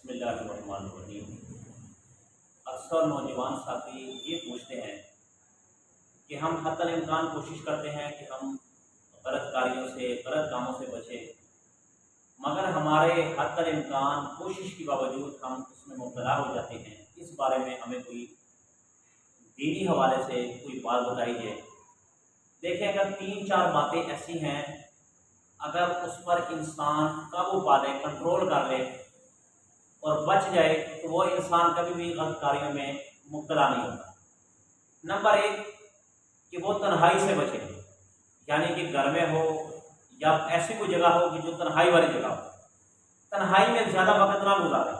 बिस्मिल्लाहिर्रहमानिर्रहीम। अक्सर नौजवान साथी ये पूछते हैं कि हम हत्तल इम्कान कोशिश करते हैं कि हम गलत कार्यों से, गलत कामों से बचें, मगर हमारे हत्तल इम्कान कोशिश के बावजूद हम उसमें मुब्तला हो जाते हैं। इस बारे में हमें कोई दीनी हवाले से कोई बात बताइए। देखें, अगर 3-4 बातें ऐसी हैं, अगर उस पर इंसान काबू पा ले, कंट्रोल कर ले और बच जाए, तो वो इंसान कभी भी गलत कार्यों में मुब्तला नहीं होता। नंबर 1 कि वो तन्हाई से बचे, यानी कि घर में हो या ऐसी कोई जगह हो कि जो तन्हाई वाली जगह हो। तन्हाई में ज़्यादा वक्त ना गुजारे।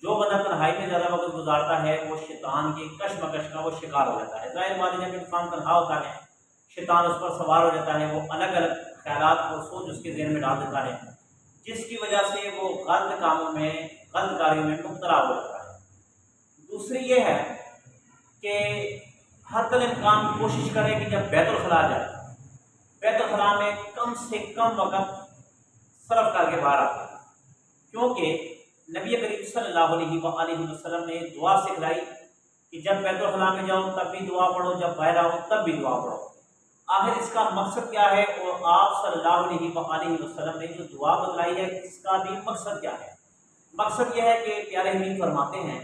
जो बंदा तन्हाई में ज़्यादा वक्त गुजारता है वो शैतान की कशमकश का वो शिकार हो जाता है। ज़ाहिर बात है, जब इंसान तन्हा होता है, शैतान उस पर सवार हो जाता है, वो अलग अलग ख्यालात और सोच उसके ज़हन में डाल देता है, जिसकी वजह से वो गलत कामों में, गलत कार्यों में मुब्तला हो जाता है। दूसरी ये है कि हर इम्कान कोशिश करें कि जब बैतुल खला जाए, बैतुल खला में कम से कम वक्त सर्फ करके बाहर आते हैं, क्योंकि नबी करीम सल्लल्लाहु अलैहि वसल्लम ने दुआ सिखलाई कि जब बैतुल खला में जाओ तब भी दुआ पढ़ो, जब बाहर आओ तब भी दुआ पढ़ो। आखिर इसका मकसद क्या है और आप सल्लल्लाहु अलैहि वसल्लम ने जो दुआ बतलाई है इसका भी मकसद क्या है? मकसद यह है कि प्यारे हबीब फरमाते हैं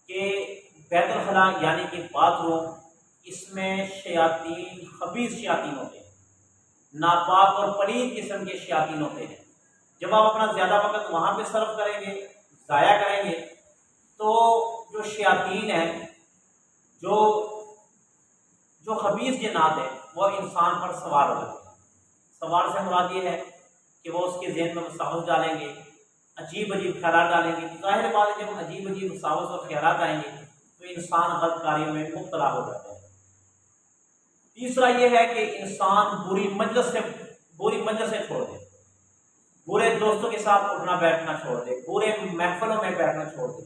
कि बैतुल खला यानी कि बाथरूम, इसमें शयातीन, खबीस शयातीन होते हैं, नापाक और पलीद किस्म के शयातीन होते हैं। जब आप अपना ज़्यादा वक्त वहाँ पे सर्व करेंगे, ज़ाया करेंगे, तो जो शयातीन हैं, जो जो खबीस जिन्नात है, वो इंसान पर सवार हो जाते हैं। सवार से मुराद ये है कि वो उसके ज़हन में वसावस डालेंगे, अजीब अजीब ख्यालात डालेंगे। ज़ाहिर बात है, जब अजीब अजीब वसावस और ख्यालात आएंगे तो इंसान गलत कार्यों में मुब्तला हो जाता है। तीसरा ये है कि इंसान बुरी मजलिस से छोड़ दे, बुरे दोस्तों के साथ उठना बैठना छोड़ दे, बुरे महफिलों में बैठना छोड़ दे।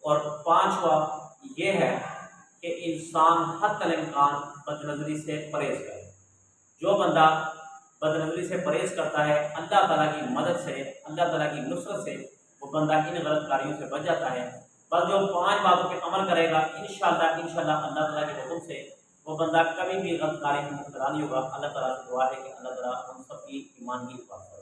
और 5वां ये है कि इंसान हत्तल इम्कान बदनज़री से परहेज़ करे। जो बंदा बदनज़री से परहेज़ करता है, अल्लाह ताला की मदद से, अल्लाह ताला की नुसरत से वो बंदा इन गलत कार्यों से बच जाता है। बस जो 5 बातों पे अमल करेगा, इंशाअल्लाह अल्लाह ताला के हुक्म से वो बंदा कभी भी गलत कार्य में मुब्तला नहीं होगा। अल्लाह ताला से दुआ है कि अल्लाह ताला हम सब की ईमान की हिफाज़त करे।